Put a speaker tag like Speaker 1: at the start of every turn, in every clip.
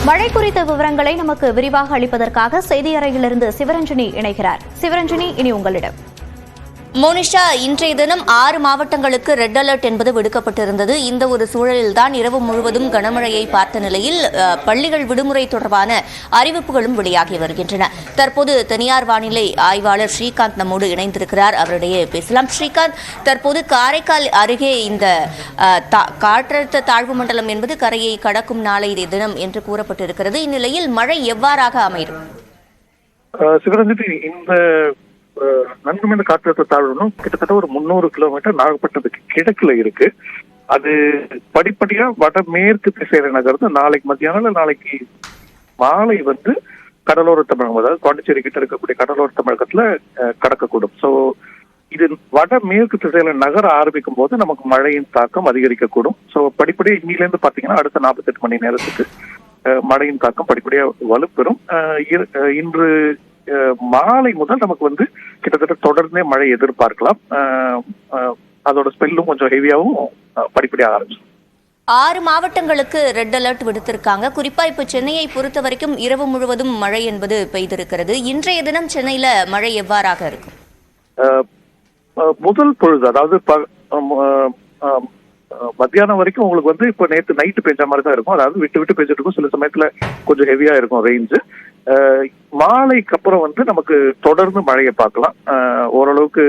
Speaker 1: மழை குறித்த விவரங்களை நமக்கு விரிவாக அளிப்பதற்காக செய்தியறையிலிருந்து சிவரஞ்சனி இணைகிறார். சிவரஞ்சனி, இனி உங்களிடம்.
Speaker 2: மோனிஷா, இன்றைய தினம் 6 மாவட்டங்களுக்கு ரெட் அலர்ட் என்பது விடுக்கப்பட்டிருந்தது. இந்த ஒரு சூழலில்தான் இரவு முழுவதும் கனமழையை பார்த்த நிலையில் பள்ளிகள் விடுமுறை தொடர்பான அறிவிப்புகளும் வெளியாகி வருகின்றன. தற்போது தனியார் வானிலை ஆய்வாளர் ஸ்ரீகாந்த் நம்மோடு இணைந்திருக்கிறார். அவரிடையே பேசலாம். ஸ்ரீகாந்த், தற்போது காரைக்கால் அருகே இந்த காற்றழுத்த தாழ்வு மண்டலம் என்பது கரையை கடக்கும் நாளை தினம் என்று கூறப்பட்டிருக்கிறது. இந்நிலையில் மழை எவ்வாறாக அமையும்?
Speaker 3: சிவரஞ்சனி, இந்த நன்கு காற்றழுத்த தாழ்வுனும் கிட்டத்தட்ட ஒரு 300 கிலோமீட்டர் நாகப்பட்டினத்துக்கு கிழக்குல இருக்கு. அது படிப்படியா வடமேற்கு திசையில நகர்ந்து நாளைக்கு மத்தியானம் நாளைக்கு மாலை வந்து கடலோர தமிழகம், அதாவது பாண்டிச்சேரி கிட்ட இருக்கக்கூடிய கடலோர தமிழகத்துல கடக்கக்கூடும். சோ இது வடமேற்கு திசையில நகர ஆரம்பிக்கும் போது நமக்கு மழையின் தாக்கம் அதிகரிக்கக்கூடும். சோ படிப்படியா இன்னிலிருந்து பாத்தீங்கன்னா அடுத்த 48 மணி நேரத்துக்கு மழையின் தாக்கம் படிப்படியா வலுப்பெறும். இன்று மாலை முதல் நமக்கு வந்து கிட்டத்தட்ட தொடர்ந்தே மழை எதிர்பார்க்கலாம். அதோட ஸ்பெல்லும் கொஞ்சம் ஹெவியாவும் படிப்படியாக ஆரம்பிச்சு.
Speaker 2: 6 மாவட்டங்களுக்கு ரெட் அலர்ட் விடுத்திருக்காங்க. குறிப்பா இப்ப சென்னையை பொறுத்த வரைக்கும் இரவு முழுவதும் மழை என்பது பெய்திருக்கிறது. இன்றைய தினம் சென்னையில மழை எவ்வாறாக இருக்கும்?
Speaker 3: முதல் பொழுது, அதாவது மத்தியானம் வரைக்கும் உங்களுக்கு வந்து இப்ப நேற்று நைட்டு பெஞ்ச மாதிரி தான் இருக்கும். அதாவது விட்டு விட்டு பெஞ்சிட்டு இருக்கும். சில சமயத்துல கொஞ்சம் ஹெவியா இருக்கும் ரெயின்ஸ். மாலைக்கு அப்புறம் வந்து நமக்கு தொடர்ந்து மழையை பார்க்கலாம். ஓரளவுக்கு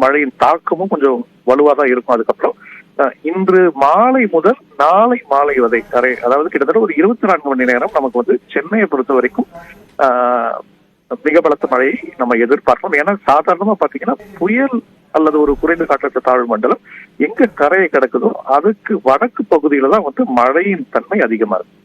Speaker 3: மழையின் தாக்கமும் கொஞ்சம் வலுவா தான் இருக்கும். அதுக்கப்புறம் இன்று மாலை முதல் நாளை மாலை வரை அதாவது கிட்டத்தட்ட ஒரு 24 மணி நேரம் நமக்கு வந்து சென்னையை பொறுத்த வரைக்கும் மிக பலத்த மழையை நம்ம எதிர்பார்க்கலாம். ஏன்னா சாதாரணமா பாத்தீங்கன்னா புயல் அல்லது ஒரு குறைந்த காற்றழுத்த தாழ்வு மண்டலம் எங்க கரையை கிடக்குதோ அதுக்கு வடக்கு பகுதியில தான் வந்து மழையின் தன்மை அதிகமா இருக்கும்.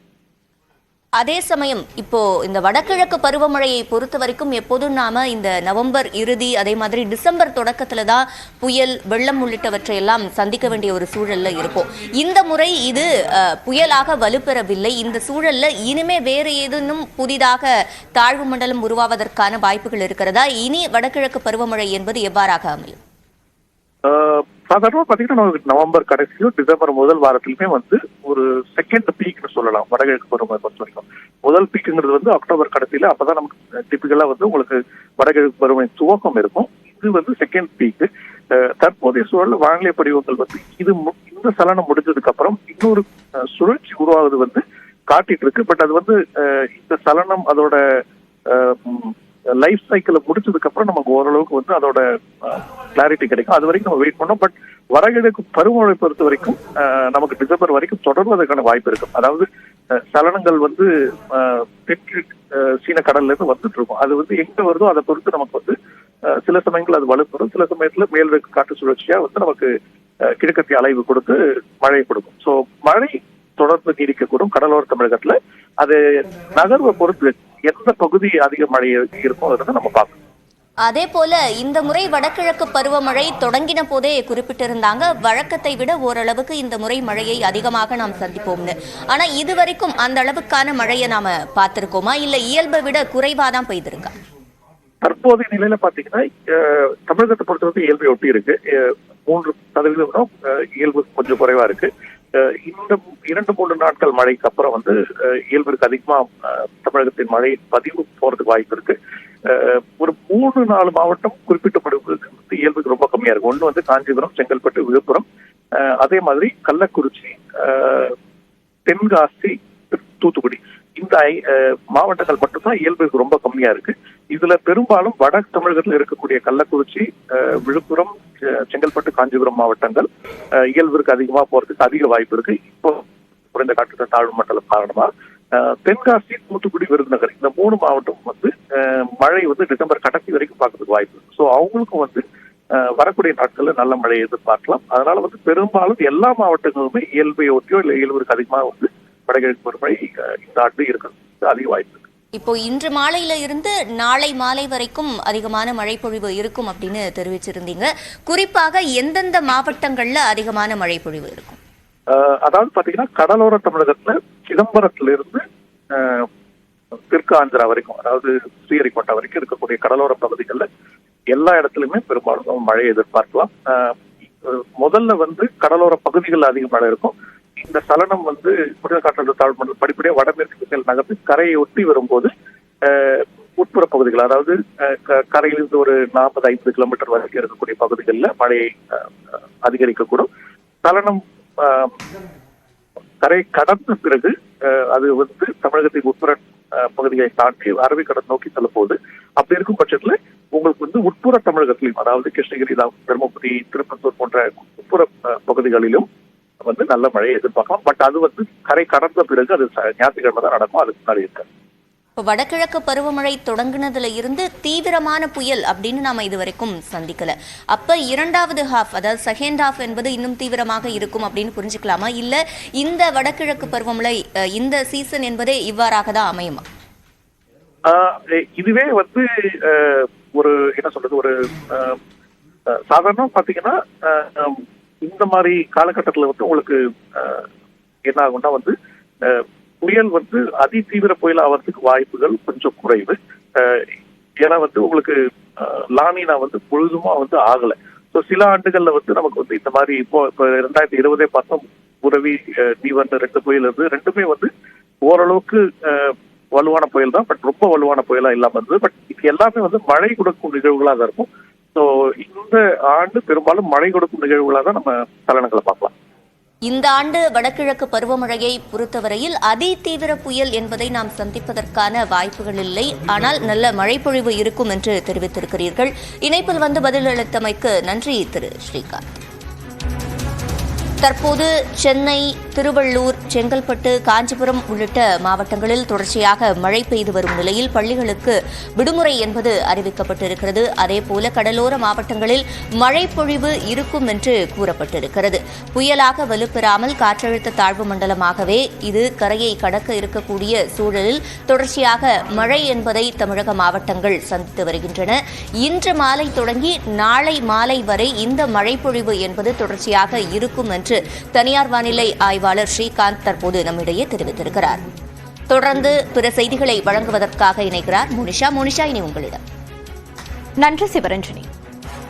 Speaker 2: அதே சமயம் இப்போ இந்த வடகிழக்கு பருவமழையை பொறுத்த வரைக்கும் எப்போதும் நாம இந்த நவம்பர் இறுதி, அதே மாதிரி டிசம்பர் தொடக்கத்துல தான் புயல், வெள்ளம் உள்ளிட்டவற்றை எல்லாம் சந்திக்க வேண்டிய ஒரு சூழல்ல இருக்கும். இந்த முறை இது புயலாக வலுப்பெறவில்லை. இந்த சூழல்ல இனிமே வேறு ஏதேனும் புதிதாக தாழ்வு மண்டலம் உருவாவதற்கான வாய்ப்புகள் இருக்கிறதா? இனி வடகிழக்கு பருவமழை என்பது எவ்வாறாக அமையும்?
Speaker 3: சாதாரணமா பாத்தீங்கன்னா நவம்பர் கடைசியும் டிசம்பர் முதல் வாரத்திலுமே வந்து ஒரு செகண்ட் பீக்னு சொல்லலாம் வடகிழக்கு பருவமழை பொறுத்த வரைக்கும். முதல் பீக்குங்கிறது வந்து அக்டோபர் கடைசியில, அப்பதான் நமக்கு டிபிக்கலா வந்து உங்களுக்கு வடகிழக்கு பருவமழை துவக்கம் இருக்கும். இது வந்து செகண்ட் பீக்கு. தற்போதைய சூழல் வானிலை படிவங்கள் வந்து இந்த சலனம் முடிஞ்சதுக்கு அப்புறம் இன்னொரு சுழற்சி உருவாகுது வந்து காட்டிட்டு இருக்கு. பட் அது வந்து இந்த சலனம் அதோட லைஃப் சைக்கிள் முடிச்சதுக்கு அப்புறம் நமக்கு ஓரளவுக்கு வந்து அதோட கிளாரிட்டி கிடைக்கும். அது வரைக்கும் நம்ம வெயிட் பண்ணோம். பட் வடகிழக்கு பருவமழை பொறுத்த வரைக்கும் நமக்கு டிசம்பர் வரைக்கும் தொடர்வதற்கான வாய்ப்பு இருக்கும். அதாவது சலனங்கள் வந்து தெற்கு சீன கடல்ல இருந்து வந்துட்டு இருக்கும். அது வந்து எங்க வருதோ அதை பொறுத்து நமக்கு வந்து சில சமயங்கள் அது வலுப்பெறும். சில சமயத்துல மேல்கிழக்கு காற்று சுழற்சியா வந்து நமக்கு கிழக்கத்திய அலைவு கொடுத்து மழை கொடுக்கும். சோ மழை தொடர்ந்து நீடிக்கக்கூடும் கடலோர தமிழகத்துல. அது நகர்வை பொறுத்து எந்த பகுதி அதிக மழை இருக்கும் அதை நம்ம பார்க்கணும்.
Speaker 2: அதே போல இந்த முறை வடகிழக்கு பருவமழை தொடங்கின போதே குறிப்பிட்டிருந்தாங்க, வழக்கத்தை விட ஓரளவுக்கு இந்த முறை மழையை அதிகமாக நாம் சந்திப்போம்னு. ஆனா இதுவரைக்கும் அந்த அளவுக்கான மழையை நாம பார்த்திருக்கோமா, இல்ல இயல்பை விட குறைவாதான் பெய்திருக்கா?
Speaker 3: தற்போதைய நிலையில பாத்தீங்கன்னா தமிழகத்தை பொறுத்தவரைக்கும் இயல்பை ஒட்டி இருக்கு. 3% இயல்பு கொஞ்சம் குறைவா இருக்கு. இந்த 2-3 நாட்கள் மழைக்கு அப்புறம் வந்து இயல்புக்கு அதிகமா தமிழகத்தின் மழை பதிவு போறதுக்கு வாய்ப்பு இருக்கு. ஒரு 3-4 மாவட்டம் குறிப்பிட்டப்படுவதற்கு வந்து இயல்புக்கு ரொம்ப கம்மியா இருக்கும். ஒண்ணு வந்து காஞ்சிபுரம், செங்கல்பட்டு, விழுப்புரம், அதே மாதிரி கள்ளக்குறிச்சி, தென்காசி, தூத்துக்குடி, இந்த மாவட்டங்கள் மட்டும்தான் இயல்புக்கு ரொம்ப கம்மியா இருக்கு. இதுல பெரும்பாலும் வட தமிழகத்தில் இருக்கக்கூடிய கள்ளக்குறிச்சி, விழுப்புரம், செங்கல்பட்டு, காஞ்சிபுரம் மாவட்டங்கள் இயல்பிற்கு அதிகமா போறதுக்கு அதிக வாய்ப்பு இருக்கு. இப்போ குறைந்த காற்றழுத்த தாழ்வு மண்டலம் காரணமா தென்காசி, தூத்துக்குடி, விருதுநகர் இந்த 3 மாவட்டம் வந்து மழை வந்து டிசம்பர் கடைசி வரைக்கும் பார்க்கறதுக்கு வாய்ப்பு இருக்கு. ஸோ அவங்களுக்கும் வந்து வரக்கூடிய நாட்கள்ல நல்ல மழையை எதிர்பார்க்கலாம். அதனால வந்து பெரும்பாலும் எல்லா மாவட்டங்களுமே இயல்பை ஒட்டியோ இல்லை இயல்பிற்கு அதிகமாக வந்து வடகிழக்கு பருவமழை இந்த ஆண்டு இருக்கிறது அதிக வாய்ப்பு இருக்கு.
Speaker 2: இப்போ இன்று மாலையில இருந்து நாளை மாலை வரைக்கும் அதிகமான மழை பொழிவு இருக்கும் அப்படின்னு தெரிவிச்சிருந்தீங்க. குறிப்பாக எந்தெந்த மாவட்டங்கள்ல அதிகமான மழை பொழிவு இருக்கும்?
Speaker 3: அதாவது பாத்தீங்கன்னா கடலோர தமிழகத்துல சிதம்பரத்திலிருந்து தெற்கு ஆந்திரா வரைக்கும், அதாவது ஸ்ரீஹரிகோட்டா வரைக்கும் இருக்கக்கூடிய கடலோர பகுதிகளில் எல்லா இடத்துலயுமே பெரும்பாலும் மழையை எதிர்பார்க்கலாம். முதல்ல வந்து கடலோர பகுதிகளில் அதிக மழை இருக்கும். இந்த சலனம் வந்து குறைந்த காற்றழுத்த தாழ்வு மண்டலம் படிப்படியாக வடமேற்கு திசையில் நகர்ந்து கரையை ஒட்டி வரும்போது உட்புற பகுதிகள், அதாவது கரையிலிருந்து ஒரு 40-50 கிலோமீட்டர் வரைக்கும் இருக்கக்கூடிய பகுதிகளில் மழையை அதிகரிக்கக்கூடும். சலனம் கரை கடந்த பிறகு அது வந்து தமிழகத்தின் உட்புற பகுதிகளை தாண்டி அரபிக்கடல் நோக்கி செல்லும் போது, அப்படி இருக்கும் பட்சத்துல உங்களுக்கு வந்து உட்புற தமிழகத்திலும், அதாவது கிருஷ்ணகிரி, தருமபுரி, திருப்பத்தூர் போன்ற உட்புற பகுதிகளிலும் வந்து நல்ல மழையை எதிர்பார்க்கலாம். பட் அது வந்து கரை கடந்த பிறகு அது ஞாயிற்றுக்கிழமை தான் நடக்கும், அதுக்கு முன்னாடி இருக்காது.
Speaker 2: வடகிழக்கு பருவமழை தொடங்கினதுல இருந்து தீவிரமான புயல் அப்படின்னு நாம இதுவரைக்கும் சந்திக்கல. அப்ப இரண்டாவது ஹாஃப், அதாவது செகண்ட் ஹாஃப் என்பது இன்னும் தீவிரமாக இருக்கும் அப்படின்னு புரிஞ்சுக்கலாமா? இல்ல இந்த வடகிழக்கு பருவமழை இந்த சீசன் என்பதே இவ்வாறாக தான் அமையுமா?
Speaker 3: இதுவே வந்து ஒரு என்ன சொல்றது, ஒரு சாதாரண பாத்தீங்கன்னா இந்த மாதிரி காலகட்டத்துல வந்து உங்களுக்கு என்ன ஆகும்னா வந்து புயல் வந்து அதி தீவிர புயல் ஆகிறதுக்கு வாய்ப்புகள் கொஞ்சம் குறைவு. ஏன்னா வந்து உங்களுக்கு லானினா வந்து முழுதுமா வந்து ஆகல. ஸோ சில ஆண்டுகள்ல வந்து நமக்கு வந்து இந்த மாதிரி இப்போ 2020 பார்த்தோம், புரவி, தீவன் 2 புயல் இருந்து, ரெண்டுமே வந்து ஓரளவுக்கு வலுவான புயல் தான், பட் ரொம்ப வலுவான புயலா இல்லாம இருந்தது. பட் இது எல்லாமே வந்து மழை கொடுக்கும் நிகழ்வுகளா தான் இருக்கும். ஸோ இந்த ஆண்டு பெரும்பாலும் மழை கொடுக்கும் நிகழ்வுகளா தான் நம்ம சலனங்களை பார்க்கலாம்.
Speaker 2: இந்த ஆண்டு வடகிழக்கு பருவமழையை பொறுத்தவரையில் அதி தீவிர புயல் என்பதை நாம் சந்திப்பதற்கான வாய்ப்புகள் இல்லை. ஆனால் நல்ல மழைப்பொழிவு இருக்கும் என்று தெரிவித்திருக்கிறீர்கள். இணைப்பில் வந்து பதிலளித்தமைக்கு நன்றி திரு ஸ்ரீகாந்த். தற்போது சென்னை, திருவள்ளூர், செங்கல்பட்டு, காஞ்சிபுரம் உள்ளிட்ட மாவட்டங்களில் தொடர்ச்சியாக மழை பெய்து வரும் நிலையில் பள்ளிகளுக்கு விடுமுறை என்பது அறிவிக்கப்பட்டிருக்கிறது. அதேபோல கடலோர மாவட்டங்களில் மழை பொழிவு இருக்கும் என்று கூறப்பட்டிருக்கிறது. புயலாக வலுப்பெறாமல் காற்றழுத்த தாழ்வு மண்டலமாகவே இது கரையை கடக்க இருக்கக்கூடிய சூழலில் தொடர்ச்சியாக மழை என்பதை தமிழக மாவட்டங்கள் சந்தித்து வருகின்றன. இன்று மாலை தொடங்கி நாளை மாலை வரை இந்த மழை பொழிவு என்பது தொடர்ச்சியாக இருக்கும் என்று தனியார் வானிலை ஆய்வாளர் ஸ்ரீகாந்த் தற்போது நம்மிடையே தெரிவித்திருக்கிறார். தொடர்ந்து பிற செய்திகளை வழங்குவதற்காக இணைகிறார் மோனிஷா. இனி உங்களிடம்.
Speaker 1: நன்றி சிவரஞ்சனி.